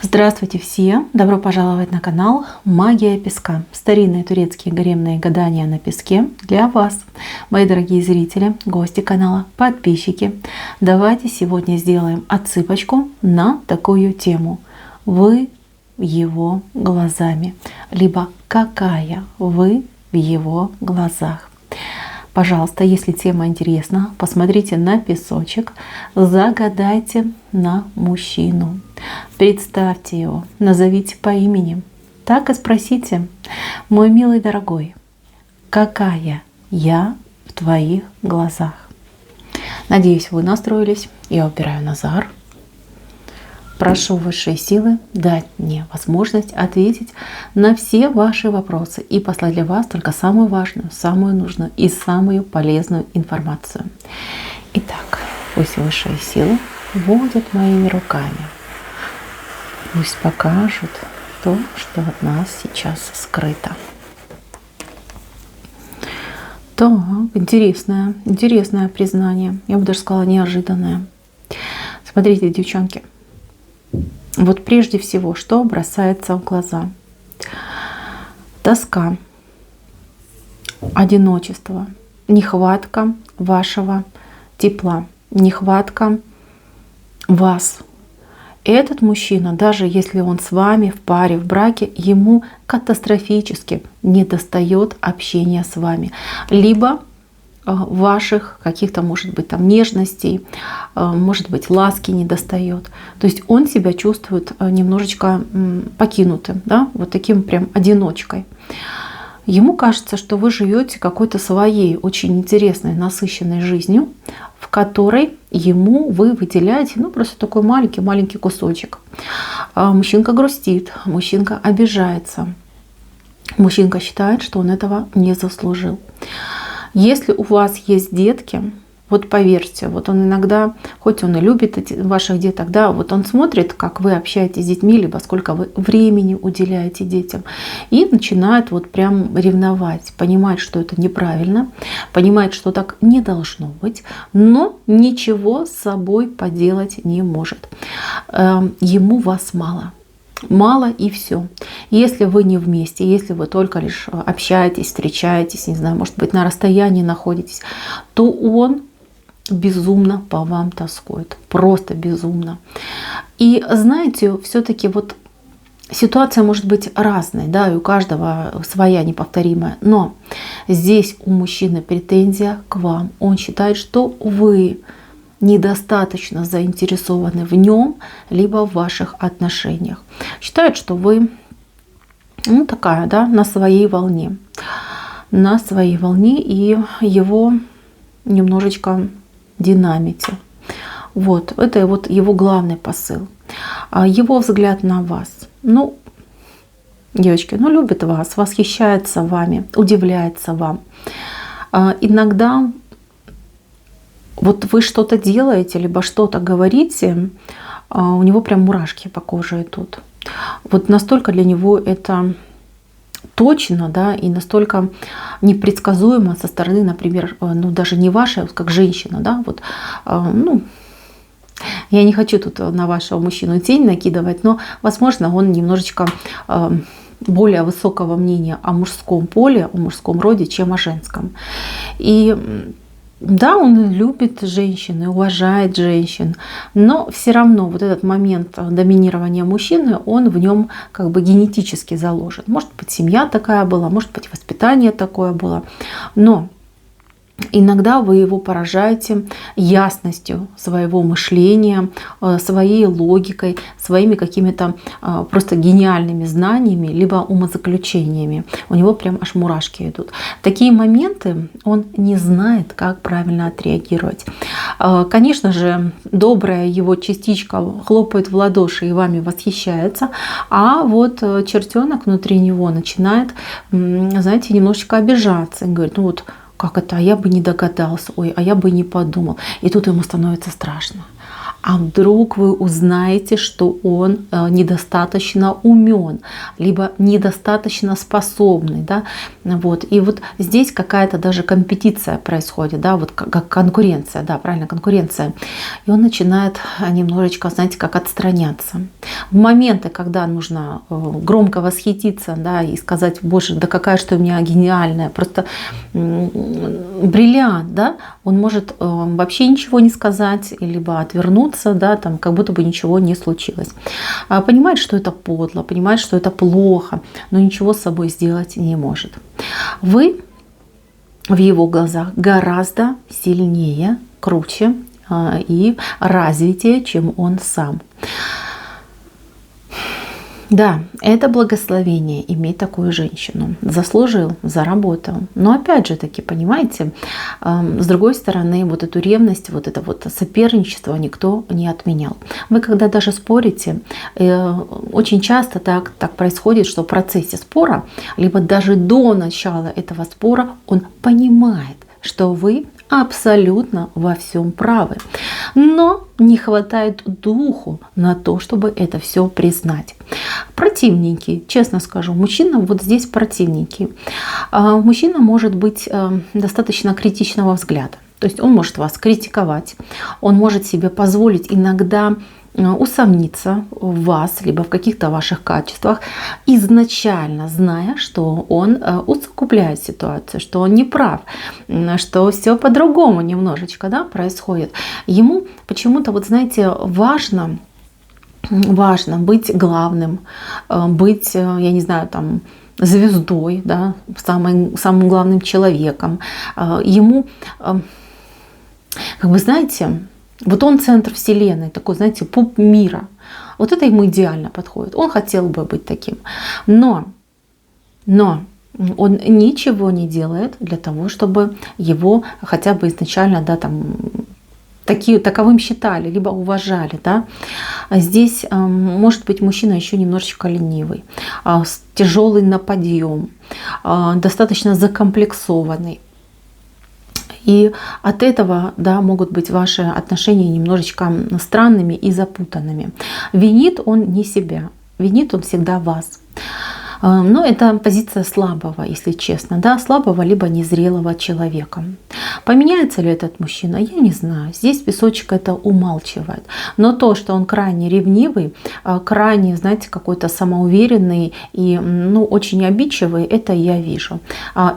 Здравствуйте все! Добро пожаловать на канал Магия Песка. Старинные турецкие гаремные гадания на песке для вас, мои дорогие зрители, гости канала, подписчики. Давайте сегодня сделаем отсыпочку на такую тему. Вы его глазами, либо какая вы в его глазах. Пожалуйста, если тема интересна, посмотрите на песочек, загадайте на мужчину, представьте его, назовите по имени. Так и спросите: мой милый дорогой, какая я в твоих глазах? Надеюсь, вы настроились. Я убираю Назар. Прошу высшие силы дать мне возможность ответить на все ваши вопросы и послать для вас только самую важную, самую нужную и самую полезную информацию. Итак, пусть высшие силы водят моими руками. Пусть покажут то, что от нас сейчас скрыто. Так, интересное признание. Я бы даже сказала, неожиданное. Смотрите, девчонки. Вот прежде всего, что бросается в глаза? Тоска, одиночество, нехватка вашего тепла, нехватка вас. Этот мужчина, даже если он с вами в паре, в браке, ему катастрофически недостает общения с вами. Либо ваших каких-то, может быть, там нежностей, может быть, ласки недостает. То есть он себя чувствует немножечко покинутым, да, вот таким прям одиночкой. Ему кажется, что вы живете какой-то своей очень интересной, насыщенной жизнью, в которой ему вы выделяете, ну, просто такой маленький кусочек. Мужчинка грустит, мужчинка обижается, мужчинка считает, что он этого не заслужил. Если у вас есть детки, вот поверьте, вот он иногда, хоть он и любит ваших деток, да, вот он смотрит, как вы общаетесь с детьми, либо сколько вы времени уделяете детям, и начинает вот прям ревновать, понимает, что это неправильно, понимает, что так не должно быть, но ничего с собой поделать не может. Ему вас мало. Мало и все. Если вы не вместе, если вы только лишь общаетесь, встречаетесь, не знаю, может быть, на расстоянии находитесь, то он безумно по вам тоскует. Просто безумно. И знаете, все-таки вот ситуация может быть разной, да, и у каждого своя неповторимая. Но здесь у мужчины претензия к вам. Он считает, что вы недостаточно заинтересованы в нем, либо в ваших отношениях. Считают, что вы, ну, такая, да, на своей волне. На своей волне, и его немножечко динамите. Вот, это вот его главный посыл. Его взгляд на вас. Ну, девочки, ну, любит вас, восхищается вами, удивляется вам. Иногда вот вы что-то делаете, либо что-то говорите, у него прям мурашки по коже идут. Вот настолько для него это точно, да, и настолько непредсказуемо со стороны, например, ну, даже не вашей, как женщина, да, вот, ну, я не хочу тут на вашего мужчину тень накидывать, но, возможно, он немножечко более высокого мнения о мужском поле, о мужском роде, чем о женском. И да, он любит женщин и уважает женщин, но все равно вот этот момент доминирования мужчины, он в нем как бы генетически заложен. Может быть, семья такая была, может быть, воспитание такое было, но иногда вы его поражаете ясностью своего мышления, своей логикой, своими какими-то просто гениальными знаниями, либо умозаключениями. У него прям аж мурашки идут. В такие моменты он не знает, как правильно отреагировать. Конечно же, добрая его частичка хлопает в ладоши и вами восхищается, а вот чертенок внутри него начинает, знаете, немножечко обижаться и говорит: ну вот, как это, а я бы не догадался, ой, а я бы не подумал. И тут ему становится страшно. А вдруг вы узнаете, что он недостаточно умен, либо недостаточно способный, да, вот. И вот здесь какая-то даже компетиция происходит, да, вот как конкуренция, да, правильно, конкуренция. И он начинает немножечко, знаете, как отстраняться. В моменты, когда нужно громко восхититься, да, и сказать: боже, да какая что у меня гениальная, просто бриллиант, да, он может вообще ничего не сказать, либо отвернуться, да, там, как будто бы ничего не случилось. Понимает, что это подло, понимает, что это плохо, но ничего с собой сделать не может. Вы в его глазах гораздо сильнее, круче и развитее, чем он сам. Да, это благословение иметь такую женщину. Заслужил, заработал. Но опять же таки, понимаете, с другой стороны, вот эту ревность, вот это вот соперничество никто не отменял. Вы когда даже спорите, очень часто так происходит, что в процессе спора, либо даже до начала этого спора, он понимает, что вы абсолютно во всем правы. Но не хватает духу на то, чтобы это все признать. Противники, честно скажу, мужчина вот здесь противники. Мужчина может быть достаточно критичного взгляда. То есть он может вас критиковать, он может себе позволить иногда усомниться в вас, либо в каких-то ваших качествах, изначально зная, что он усугубляет ситуацию, что он не прав, что все по-другому немножечко, да, происходит. Ему почему-то, вот знаете, важно быть главным, быть, я не знаю, там, звездой, да, самым главным человеком. Ему, как бы, знаете, вот он центр вселенной, такой, знаете, пуп мира. Вот это ему идеально подходит. Он хотел бы быть таким. Но он ничего не делает для того, чтобы его хотя бы изначально, да, там, таковым считали, либо уважали, да. Здесь может быть мужчина еще немножечко ленивый, тяжелый на подъем, достаточно закомплексованный. И от этого, да, могут быть ваши отношения немножечко странными и запутанными. Винит он не себя, винит он всегда вас. Но это позиция слабого, если честно, да, слабого либо незрелого человека. Поменяется ли этот мужчина, я не знаю. Здесь песочек это умалчивает. Но то, что он крайне ревнивый, крайне, знаете, какой-то самоуверенный и, ну, очень обидчивый, это я вижу.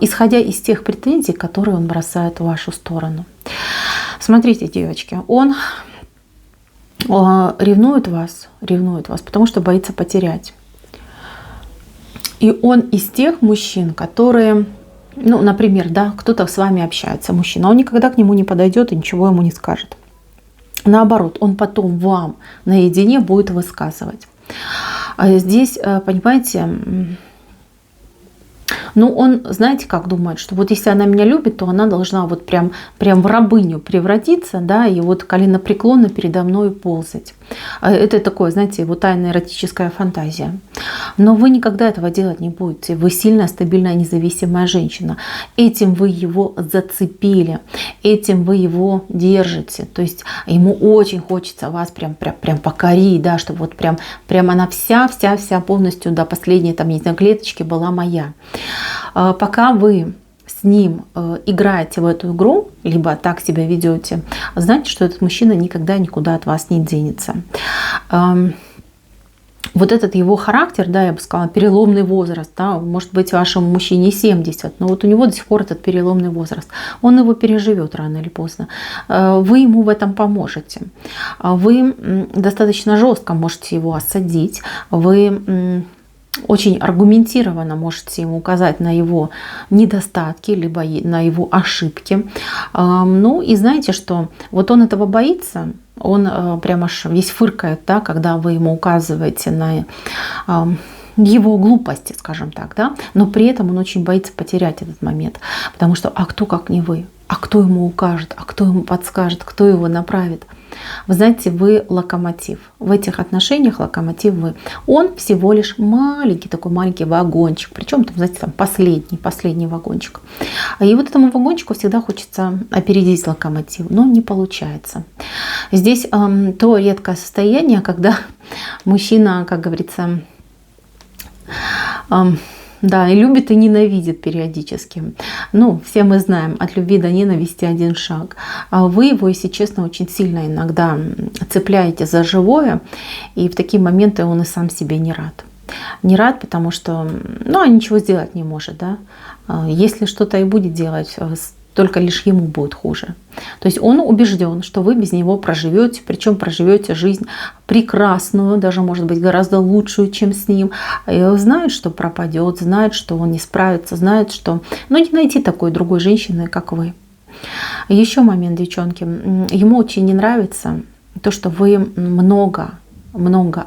Исходя из тех претензий, которые он бросает в вашу сторону. Смотрите, девочки, он ревнует вас, потому что боится потерять. И он из тех мужчин, которые, ну, например, да, кто-то с вами общается, мужчина, он никогда к нему не подойдет и ничего ему не скажет. Наоборот, он потом вам наедине будет высказывать. А здесь, понимаете, ну, он, знаете, как думает, что вот если она меня любит, то она должна вот прям в рабыню превратиться, да, и вот коленопреклонно передо мной ползать. Это такое, знаете, его тайная эротическая фантазия. Но вы никогда этого делать не будете. Вы сильная, стабильная, независимая женщина. Этим вы его зацепили, этим вы его держите. То есть ему очень хочется вас прям покорить, да, чтобы вот прям она вся полностью до последней, там, не знаю, клеточки была моя. Пока вы с ним играете в эту игру, либо так себя ведете, знайте, что этот мужчина никогда никуда от вас не денется. Вот этот его характер, да, я бы сказала, переломный возраст, да, может быть, вашему мужчине 70, но вот у него до сих пор этот переломный возраст. Он его переживет рано или поздно. Вы ему в этом поможете. Вы достаточно жестко можете его осадить. Вы очень аргументированно можете ему указать на его недостатки, либо на его ошибки. Ну и знаете, что вот он этого боится, он прямо аж весь фыркает, да, когда вы ему указываете на его глупости, скажем так, да, но при этом он очень боится потерять этот момент, потому что а кто как не вы, а кто ему укажет, а кто ему подскажет, кто его направит. Вы знаете, вы локомотив. В этих отношениях локомотив вы. Он всего лишь маленький, такой маленький вагончик. Причем, там, знаете, там последний вагончик. И вот этому вагончику всегда хочется опередить локомотив, но не получается. Здесь то редкое состояние, когда мужчина, как говорится, да, и любит, и ненавидит периодически. Ну, все мы знаем, от любви до ненависти один шаг. А вы его, если честно, очень сильно иногда цепляете за живое, и в такие моменты он и сам себе не рад. Не рад, потому что, ну, ничего сделать не может, да. Если что-то и будет делать, только лишь ему будет хуже. То есть он убежден, что вы без него проживете, причем проживете жизнь прекрасную, даже может быть гораздо лучшую, чем с ним. И знает, что пропадет, знает, что он не справится, знает, что не найти такой другой женщины, как вы. Еще момент, девчонки. Ему очень не нравится то, что вы много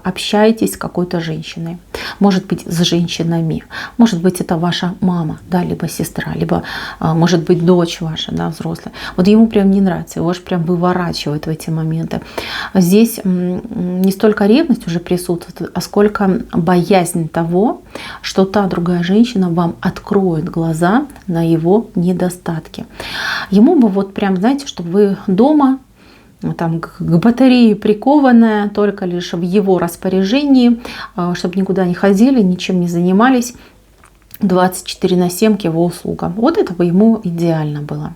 общаетесь с какой-то женщиной. Может быть, с женщинами. Может быть, это ваша мама, да, либо сестра, либо, может быть, дочь ваша, да, взрослая. Вот ему прям не нравится, его аж прям выворачивает в эти моменты. Здесь не столько ревность уже присутствует, а сколько боязнь того, что та другая женщина вам откроет глаза на его недостатки. Ему бы вот прям, знаете, чтобы вы дома, там, к батарее прикованная, только лишь в его распоряжении, чтобы никуда не ходили, ничем не занимались, 24/7 к его услугам. Вот это бы ему идеально было.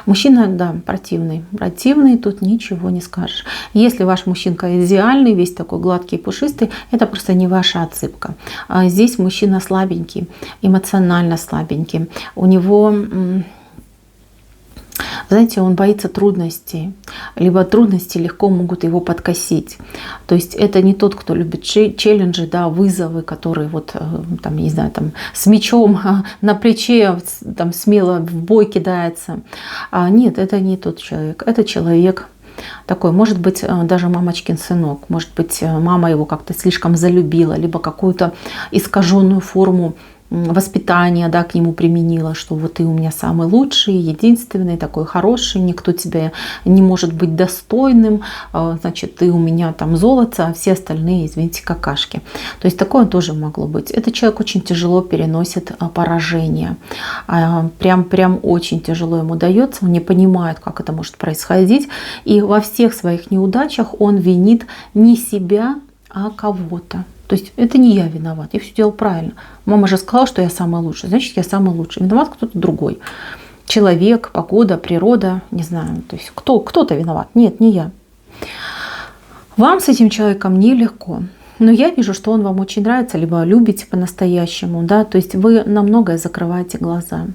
Мужчина, да, противный, тут ничего не скажешь. Если ваш мужчинка идеальный, весь такой гладкий, пушистый, это просто не ваша отсыпка. А здесь мужчина слабенький, эмоционально слабенький. У него, знаете, он боится трудностей, либо трудности легко могут его подкосить. То есть это не тот, кто любит челленджи, да, вызовы, которые вот там, не знаю, там с мечом на плече там смело в бой кидается. Нет, это не тот человек. Это человек такой, может быть, даже мамочкин сынок, может быть, мама его как-то слишком залюбила, либо какую-то искаженную форму воспитание, да, к нему применила, что вот ты у меня самый лучший, единственный, такой хороший, никто тебя не может быть достойным, значит, ты у меня там золото, а все остальные, извините, какашки. То есть такое тоже могло быть. Этот человек очень тяжело переносит поражение. Прям очень тяжело ему дается, он не понимает, как это может происходить. И во всех своих неудачах он винит не себя, а кого-то. То есть это не я виноват, я все делал правильно. Мама же сказала, что я самый лучший, значит, я самый лучший. Виноват кто-то другой. Человек, погода, природа, не знаю. То есть кто-то виноват. Нет, не я. Вам с этим человеком нелегко. Но я вижу, что он вам очень нравится, либо любите по-настоящему. Да? То есть вы на многое закрываете глаза.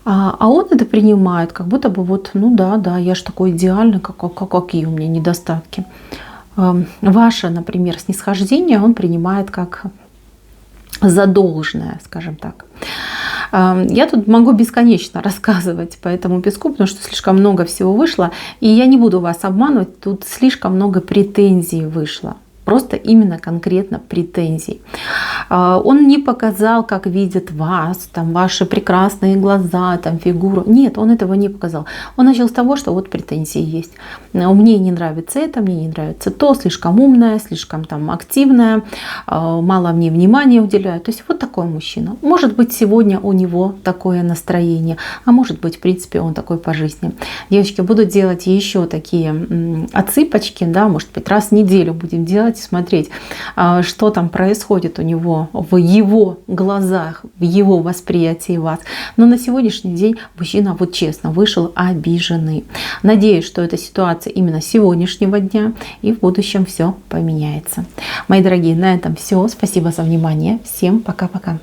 А он это принимает, как будто бы вот, ну да, я же такой идеальный, какие у меня недостатки. Ваше, например, снисхождение он принимает как задолженное, скажем так. Я тут могу бесконечно рассказывать по этому песку, потому что слишком много всего вышло, и я не буду вас обманывать, тут слишком много претензий вышло. Просто именно конкретно претензий. Он не показал, как видит вас, там, ваши прекрасные глаза, там, фигуру. Нет, он этого не показал. Он начал с того, что вот претензии есть. Мне не нравится это, мне не нравится то, слишком умная, слишком там активная, мало мне внимания уделяют. То есть вот такой мужчина. Может быть, сегодня у него такое настроение, а может быть, в принципе, он такой по жизни. Девочки, буду делать еще такие отсыпочки, да, может быть, раз в неделю будем делать, смотреть, что там происходит у него в его глазах, в его восприятии вас. Но на сегодняшний день мужчина, вот честно, вышел обиженный. Надеюсь, что эта ситуация именно сегодняшнего дня, и в будущем все поменяется. Мои дорогие, на этом все. Спасибо за внимание. Всем пока-пока.